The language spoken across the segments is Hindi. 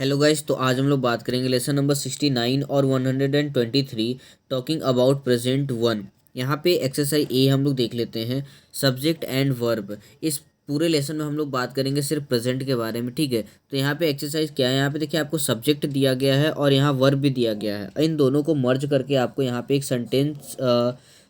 हेलो गाइस, तो आज हम लोग बात करेंगे लेसन नंबर 69 और 123 टॉकिंग अबाउट प्रेजेंट वन। यहाँ पे एक्सरसाइज ए हम लोग देख लेते हैं, सब्जेक्ट एंड वर्ब। इस पूरे लेसन में हम लोग बात करेंगे सिर्फ प्रेजेंट के बारे में, ठीक है। तो यहाँ पे एक्सरसाइज क्या है, यहाँ पे देखिए आपको सब्जेक्ट दिया गया है और यहाँ वर्ब भी दिया गया है। इन दोनों को मर्ज करके आपको यहाँ पे एक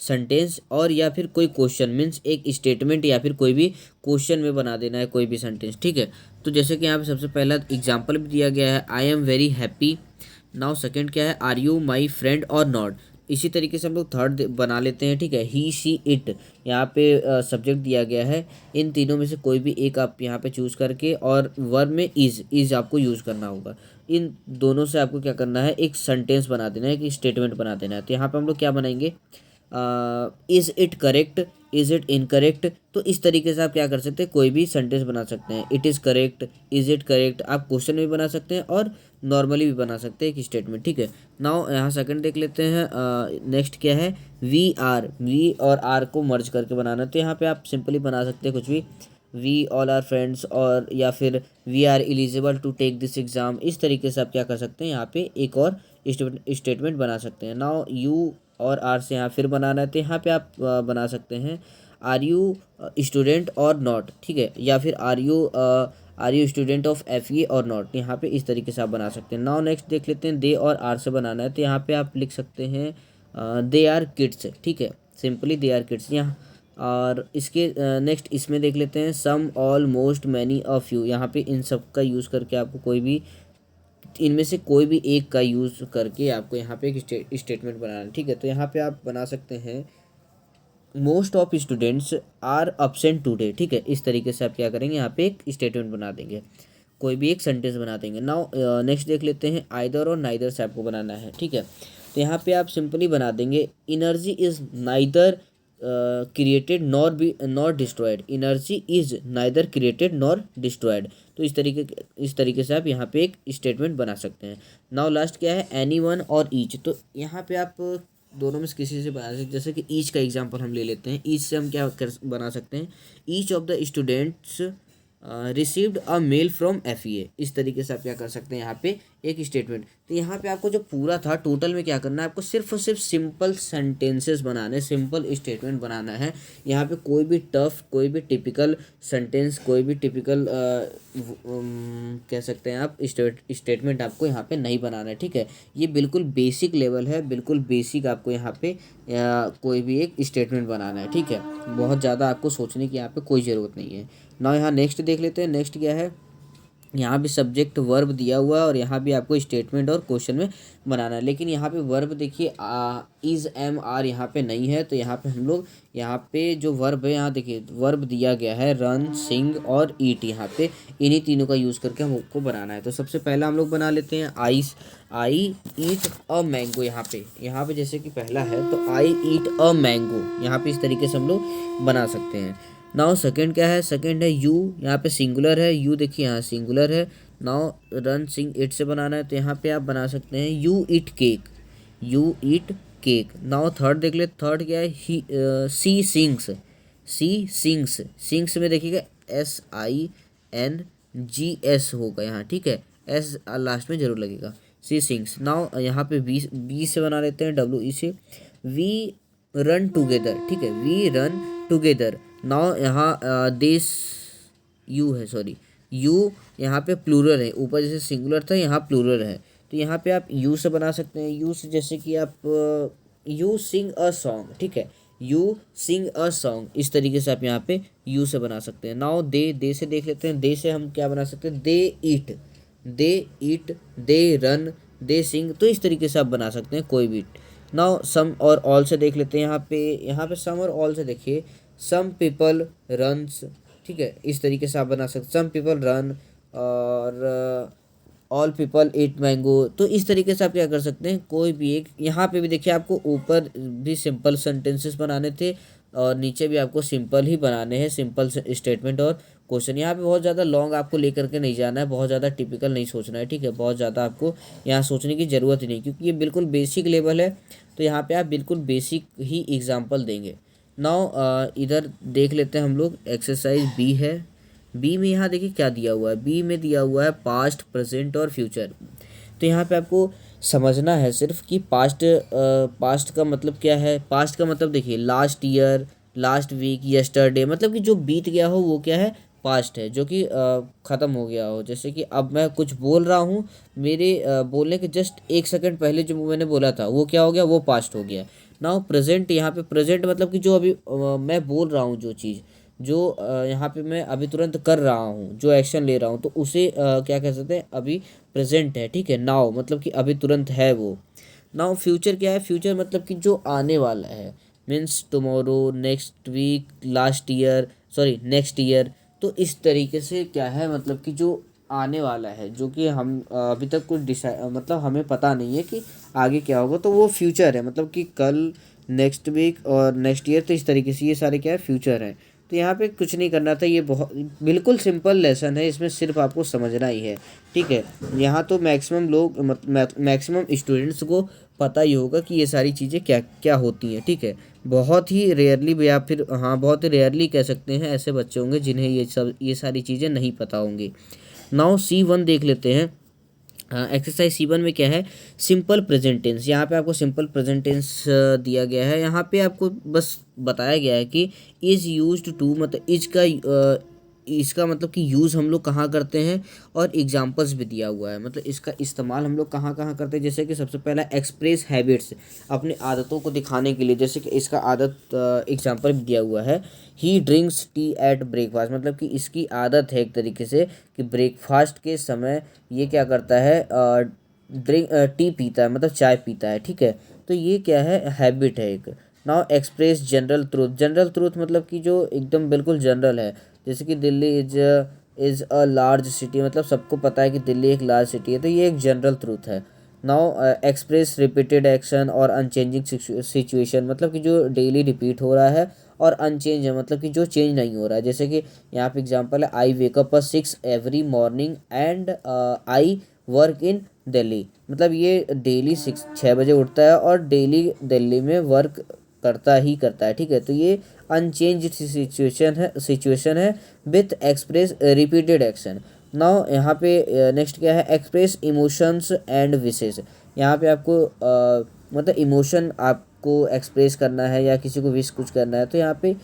सेंटेंस और या फिर कोई क्वेश्चन मीन्स एक स्टेटमेंट या फिर कोई भी क्वेश्चन में बना देना है, कोई भी सेंटेंस, ठीक है। तो जैसे कि यहाँ पे सबसे पहला एग्जाम्पल भी दिया गया है, I am very happy. Now second क्या है, आर यू माई फ्रेंड और नॉट। इसी तरीके से हम लोग थर्ड बना लेते हैं, ठीक है, ही शी इट। यहाँ पे सब्जेक्ट दिया गया है, इन तीनों में से कोई भी एक आप यहाँ पे चूज़ करके और वर्ब में इज़ आपको यूज़ करना होगा। इन दोनों से आपको क्या करना है, एक सेंटेंस बना देना है, एक स्टेटमेंट बना देना है। तो यहाँ पे हम लोग क्या बनाएंगे, is it correct, is it incorrect. तो इस तरीके से आप क्या कर सकते हैं, कोई भी सेंटेंस बना सकते हैं। It is correct, is it correct, आप क्वेश्चन भी बना सकते हैं और नॉर्मली भी बना सकते हैं एक स्टेटमेंट, ठीक है। नाउ यहाँ सेकंड देख लेते हैं। नेक्स्ट क्या है, वी और आर को मर्ज करके बनाना। तो यहाँ पे आप सिंपली बना सकते हैं कुछ भी, वी ऑल आर फ्रेंड्स, और या फिर we are eligible to take this exam. इस तरीके से आप क्या कर सकते हैं, यहाँ पे एक और स्टेटमेंट बना सकते हैं। नाउ यू और आर से यहाँ फिर बनाना है, तो यहाँ पे आप बना सकते हैं are you student or not, ठीक है, या फिर are you student of FE or not. यहाँ पे इस तरीके से आप बना सकते हैं। नाउ नेक्स्ट देख लेते हैं, दे और आर से बनाना है। तो यहाँ पे आप लिख सकते हैं दे आर किड्स, ठीक है, सिंपली दे आर किड्स यहाँ। और इसके नेक्स्ट इसमें देख लेते हैं, some all most many a few. यहाँ पे इन सब का यूज़ करके आपको कोई भी इनमें से कोई भी एक का यूज़ करके आपको यहाँ पे एक स्टेटमेंट बनाना है, ठीक है। तो यहाँ पे आप बना सकते हैं, most of students are absent today, ठीक है। इस तरीके से आप क्या करेंगे, यहाँ पे एक स्टेटमेंट बना देंगे, कोई भी एक सेंटेंस बना देंगे। नाउ नेक्स्ट देख लेते हैं, आइदर और नाइदर से आपको बनाना है, ठीक है। तो यहाँ पे आप सिंपली बना देंगे, energy is neither created nor destroyed. Energy is neither created nor destroyed. तो इस तरीके से आप यहाँ पे एक स्टेटमेंट बना सकते हैं। नाउ लास्ट क्या है, एनी वन और ईच। तो यहाँ पे आप दोनों में से किसी से बना सकते हैं। जैसे कि ईच का एग्जांपल हम ले लेते हैं, ईच से हम क्या कर बना सकते हैं, each of the students received a mail from FEA। इस तरीके से आप क्या कर सकते हैं, यहाँ पे एक स्टेटमेंट। तो यहाँ पे आपको जो पूरा था टोटल में क्या करना है, आपको सिर्फ और सिर्फ सिंपल सेंटेंसेस बनाने, सिंपल स्टेटमेंट बनाना है। यहाँ पे कोई भी टफ, कोई भी टिपिकल सेंटेंस, कोई भी टिपिकल कह सकते हैं आप स्टेटमेंट आपको यहाँ पे नहीं बनाना है, ठीक है। ये बिल्कुल बेसिक लेवल है, बिल्कुल बेसिक आपको यहाँ पे कोई भी एक स्टेटमेंट बनाना है, ठीक है। बहुत ज़्यादा आपको सोचने की यहाँ पे कोई ज़रूरत नहीं है। ना यहाँ नेक्स्ट देख लेते हैं, नेक्स्ट क्या है, यहाँ भी सब्जेक्ट वर्ब दिया हुआ है और यहाँ भी आपको स्टेटमेंट और क्वेश्चन में बनाना है। लेकिन यहाँ पे वर्ब देखिए इज़ एम आर यहाँ पे नहीं है। तो यहाँ पे हम लोग यहाँ पे जो वर्ब है, यहाँ देखिए वर्ब दिया गया है रन, सिंग और ईट। यहाँ पे इन्हीं तीनों का यूज़ करके हमको बनाना है। तो सबसे पहला हम लोग बना लेते हैं, आई ईट अ मैंगो। यहाँ पे जैसे कि पहला है, तो आई ईट अ मैंगो, यहाँ पे इस तरीके से हम लोग बना सकते हैं। नाउ सेकंड क्या है, सेकंड है यू। यहाँ पे सिंगुलर है, यू देखिए यहाँ सिंगुलर है। नाउ रन सिंग इट से बनाना है, तो यहाँ पे आप बना सकते हैं you eat cake, you eat cake. Now third देख ले, थर्ड क्या है, ही सी सिंग्स, सी सिंग्स। सिंग्स में देखिएगा SINGS होगा यहाँ, ठीक है, S लास्ट में जरूर लगेगा, सी सिंग्स। नाउ यहाँ पे बी से बना लेते हैं, WE से, वी रन टुगेदर, ठीक है, वी रन टुगेदर। नाउ यहाँ दिस यू है, सॉरी, यू यहाँ पे प्लूरल है, ऊपर जैसे सिंगुलर था यहाँ प्लूरल है। तो यहाँ पे आप यू से बना सकते हैं, यू से जैसे कि आप यू सिंग अ सॉन्ग, ठीक है, यू सिंग अ सॉन्ग। इस तरीके से आप यहाँ पे यू से बना सकते हैं। नाउ दे से देख लेते हैं, दे से हम क्या बना सकते हैं, दे ईट, दे रन, दे सिंग। तो इस तरीके से आप बना सकते हैं कोई भी। नाउ सम और ऑल से देख लेते हैं, यहाँ पे सम और ऑल से देखिए, सम पीपल रन्स, ठीक है, इस तरीके से आप बना सकते, सम पीपल रन और ऑल पीपल ईट मैंगो। तो इस तरीके से आप क्या कर सकते हैं, कोई भी एक। यहाँ पे भी देखिए आपको ऊपर भी सिंपल सेंटेंसेस बनाने थे और नीचे भी आपको सिंपल ही बनाने हैं, सिंपल स्टेटमेंट और क्वेश्चन। यहाँ पे बहुत ज़्यादा लॉन्ग आपको लेकर के नहीं जाना है, बहुत ज़्यादा टिपिकल नहीं सोचना है, ठीक है, बहुत ज़्यादा आपको यहाँ सोचने की ज़रूरत ही नहीं, क्योंकि ये बिल्कुल बेसिक लेवल है। तो यहाँ पे आप बिल्कुल बेसिक ही एग्जाम्पल देंगे। नाउ इधर देख लेते हैं हम लोग, एक्सरसाइज B है, बी में यहाँ देखिए क्या दिया हुआ है, बी में दिया हुआ है पास्ट, प्रेजेंट और फ्यूचर। तो यहाँ पे आपको समझना है सिर्फ कि पास्ट का मतलब क्या है। पास्ट का मतलब देखिए last year, last week, yesterday, मतलब कि जो बीत गया हो वो क्या है, पास्ट है, जो कि ख़त्म हो गया हो। जैसे कि अब मैं कुछ बोल रहा हूँ, मेरे बोलने के जस्ट 1 सेकंड पहले जो मैंने बोला था वो क्या हो गया, वो पास्ट हो गया। नाउ प्रेजेंट, यहाँ पे प्रेजेंट मतलब कि जो अभी मैं बोल रहा हूँ, जो चीज़ जो यहाँ पे मैं अभी तुरंत कर रहा हूँ, जो एक्शन ले रहा हूँ, तो उसे क्या कह सकते हैं, अभी प्रेजेंट है, ठीक है। नाउ मतलब कि अभी तुरंत है वो। नाउ फ्यूचर क्या है, फ्यूचर मतलब कि जो आने वाला है, means tomorrow, next week, last year, sorry next year. तो इस तरीके से क्या है, मतलब कि जो आने वाला है, जो कि हम अभी तक कुछ डिसाइड, मतलब हमें पता नहीं है कि आगे क्या होगा, तो वो फ्यूचर है। मतलब कि कल, नेक्स्ट वीक और नेक्स्ट ईयर, तो इस तरीके से ये सारे क्या है, फ्यूचर है। तो यहाँ पे कुछ नहीं करना था, ये बहुत बिल्कुल सिंपल लेसन है, इसमें सिर्फ आपको समझना ही है, ठीक है। यहाँ तो मैक्सिमम लोग मैक्सिमम स्टूडेंट्स को पता ही होगा कि ये सारी चीज़ें क्या क्या होती हैं, ठीक है। बहुत ही रेयरली, या फिर हाँ बहुत ही रेयरली कह सकते हैं, ऐसे बच्चे होंगे जिन्हें ये सारी चीज़ें नहीं पता होंगी। नाउ C1 देख लेते हैं। एक्सरसाइज C1 में क्या है, सिंपल प्रेजेंट टेंस। यहाँ पे आपको सिंपल प्रेजेंट टेंस दिया गया है। यहाँ पे आपको बस बताया गया है कि इज़ यूज्ड टू, मतलब इज का इसका मतलब कि यूज़ हम लोग कहाँ करते हैं, और एग्जांपल्स भी दिया हुआ है, मतलब इसका इस्तेमाल हम लोग कहाँ कहाँ करते हैं। जैसे कि सबसे पहला एक्सप्रेस हैबिट्स, अपनी आदतों को दिखाने के लिए, जैसे कि इसका आदत एग्जांपल भी दिया हुआ है, he drinks tea at breakfast, मतलब कि इसकी आदत है एक तरीके से कि ब्रेकफास्ट के समय ये क्या करता है, ड्रिंक टी पीता है, मतलब चाय पीता है, ठीक है। तो ये क्या है, हैबिट है एक। Now express general truth, general truth मतलब कि जो एकदम बिल्कुल जनरल है, जैसे कि Delhi is a large city, मतलब सबको पता है कि दिल्ली एक लार्ज सिटी है, तो ये एक जनरल ट्रूथ है। नाउ एक्सप्रेस रिपीटेड एक्शन और अनचेंजिंग सिचुएशन, मतलब कि जो डेली रिपीट हो रहा है और अनचेंज है, मतलब कि जो चेंज नहीं हो रहा है। जैसे कि यहाँ पे एग्जांपल है, I wake up 6 every morning and I work in Delhi, मतलब ये डेली 6 बजे उठता है और डेली दिल्ली में वर्क करता ही करता है, ठीक है। तो ये अनचेंज सिचुएशन है with express repeated action. Now यहाँ पे नेक्स्ट क्या है, एक्सप्रेस इमोशंस एंड विशेस। यहाँ पे आपको मतलब इमोशन आपको एक्सप्रेस करना है या किसी को विश कुछ करना है, तो यहाँ पे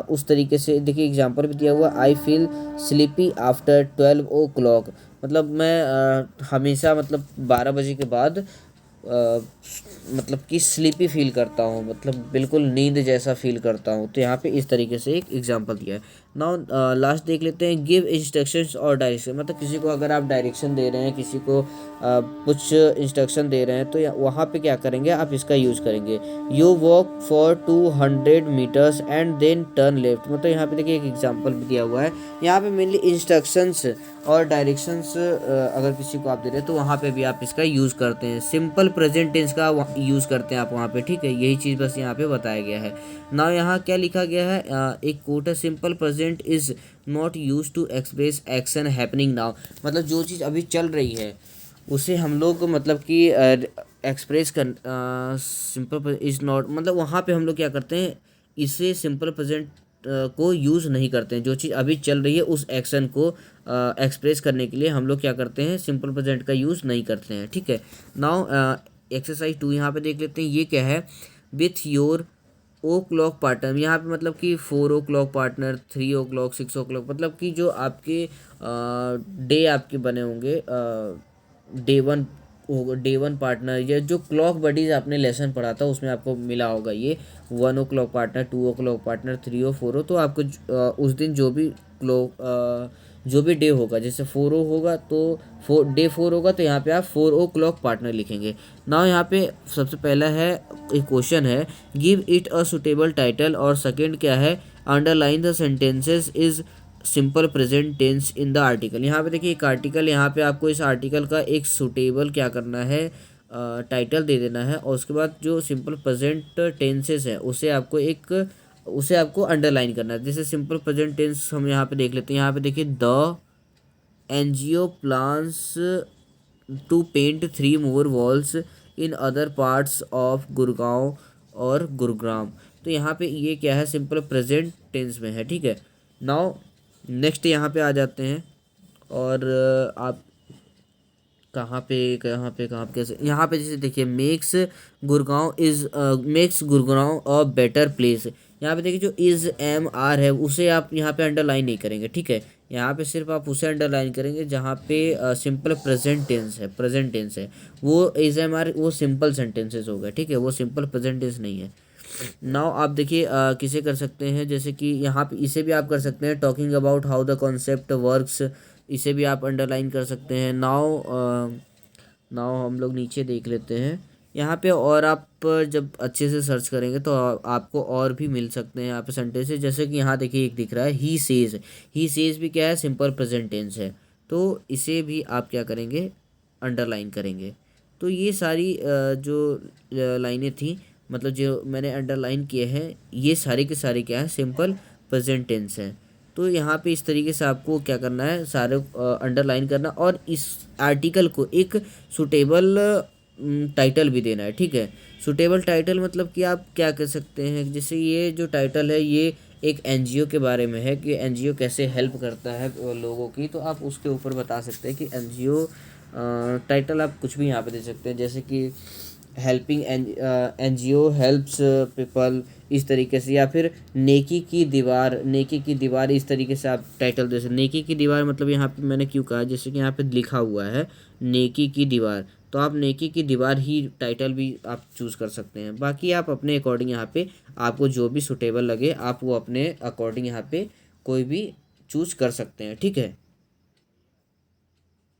उस तरीके से देखिए एग्जांपल भी दिया हुआ, I feel sleepy after 12 o'clock, मतलब मैं हमेशा मतलब 12 बजे के बाद मतलब कि स्लीपी फील करता हूँ, मतलब बिल्कुल नींद जैसा फील करता हूँ। तो यहाँ पे इस तरीके से एक एग्जांपल दिया है। नाउ लास्ट देख लेते हैं, गिव इंस्ट्रक्शंस और डायरेक्शन, मतलब किसी को अगर आप डायरेक्शन दे रहे हैं, किसी को कुछ इंस्ट्रक्शन दे रहे हैं, तो वहाँ पे क्या करेंगे, आप इसका यूज़ करेंगे, you walk for 200 metres and then turn left. मतलब यहाँ पे देखिए एक एग्जांपल भी दिया हुआ है। यहाँ पे मेनली इंस्ट्रक्शंस और डायरेक्शंस अगर किसी को आप दे रहे हैं, तो वहाँ पे भी आप इसका यूज़ करते हैं, सिंपल प्रेजेंट टेंस का यूज़ करते हैं आप वहाँ पे, ठीक है। यही चीज़ बस यहाँ पे बताया गया है ना। यहाँ क्या लिखा गया है, एक कोट है, simple present is not use to express action happening now, मतलब जो चीज़ अभी चल रही है उसे हम लोग मतलब कि एक्सप्रेस कर, सिंपल इज़ नॉट, मतलब वहाँ पे हम लोग क्या करते हैं, इसे सिंपल प्रेजेंट को यूज़ नहीं करते हैं। जो चीज़ अभी चल रही है उस एक्शन को एक्सप्रेस करने के लिए हम लोग क्या करते हैं, सिंपल प्रेजेंट का यूज़ नहीं करते हैं, ठीक है। नाउ एक्सरसाइज 2 यहाँ पे देख लेते हैं, ये क्या है, with your o'clock partner. यहाँ पे मतलब कि 4 o'clock पार्टनर, 3 o'clock, 6 o'clock, मतलब कि जो आपके डे आपके बने होंगे, डे वन होगा, डे वन पार्टनर, या जो क्लॉक बडीज आपने लेसन पढ़ा था उसमें आपको मिला होगा, ये 1 o'clock partner, 2 o'clock partner, 3 or 4 हो, तो आपको उस दिन जो भी जो भी डे होगा, जैसे 4 होगा तो डे 4 होगा, तो यहाँ पे आप 4 o'clock पार्टनर लिखेंगे ना। यहाँ पे सबसे पहला है एक क्वेश्चन है, give it a suitable title, और सेकंड क्या है, underline the sentences is simple present tense in the article. यहाँ पे देखिए एक आर्टिकल, यहाँ पे आपको इस आर्टिकल का एक सुटेबल क्या करना है, टाइटल दे देना है, और उसके बाद जो सिंपल प्रेजेंट टेंसेस है उसे आपको अंडरलाइन करना है। जैसे सिंपल प्रेजेंट टेंस हम यहाँ पे देख लेते हैं, यहाँ पे देखिए, the NGO plans to paint 3 more walls in other parts of Gurgaon और गुरुग्राम। तो यहाँ पे ये क्या है, सिंपल प्रेजेंट टेंस में है, ठीक है। नाउ नेक्स्ट यहाँ पे आ जाते हैं, और आप कहाँ पे कैसे, यहाँ पे जैसे देखिए, makes Gurgaon a better place. यहाँ पे देखिए जो इज़ एम आर है उसे आप यहाँ पे अंडरलाइन नहीं करेंगे, ठीक है। यहाँ पे सिर्फ आप उसे अंडरलाइन करेंगे जहाँ पे सिंपल प्रेजेंट टेंस है। वो इज़ एम आर वो सिंपल सेंटेंसेस हो गए, ठीक है, वो सिंपल प्रेजेंट टेंस नहीं है। नाउ आप देखिए किसे कर सकते हैं, जैसे कि यहाँ पे इसे भी आप कर सकते हैं, talking about how the concept works, इसे भी आप अंडरलाइन कर सकते हैं। नाउ हम लोग नीचे देख लेते हैं यहाँ पे, और आप जब अच्छे से सर्च करेंगे तो आपको और भी मिल सकते हैं यहाँ पे सेंटेंसेस। जैसे कि यहाँ देखिए एक दिख रहा है ही सेज भी क्या है, सिंपल प्रेजेंट टेंस है, तो इसे भी आप क्या करेंगे, अंडरलाइन करेंगे। तो ये सारी जो लाइनें थी, मतलब जो मैंने अंडरलाइन किए हैं, ये सारे के सारे क्या है, सिंपल प्रेजेंट टेंस हैं। तो यहाँ पे इस तरीके से आपको क्या करना है, सारे अंडरलाइन करना, और इस आर्टिकल को एक सुटेबल टाइटल भी देना है, ठीक है। सुटेबल टाइटल मतलब कि आप क्या कर सकते हैं, जैसे ये जो टाइटल है ये एक एनजीओ के बारे में है, कि एनजीओ कैसे हेल्प करता है लोगों की, तो आप उसके ऊपर बता सकते हैं कि एनजीओ टाइटल आप कुछ भी यहाँ पे दे सकते हैं, जैसे कि हेल्पिंग एनजीओ हेल्प्स पीपल, इस तरीके से, या फिर नेकी की दीवार, इस तरीके से आप टाइटल दे सकते। नेकी की दीवार मतलब यहाँ पे मैंने क्यों कहा, जैसे कि यहाँ पे लिखा हुआ है नेकी की दीवार, तो आप नेकी की दीवार ही टाइटल भी आप चूज़ कर सकते हैं। बाकी आप अपने अकॉर्डिंग यहाँ पे आपको जो भी सुटेबल लगे आप वो अपने अकॉर्डिंग यहाँ पे कोई भी चूज़ कर सकते हैं, ठीक है।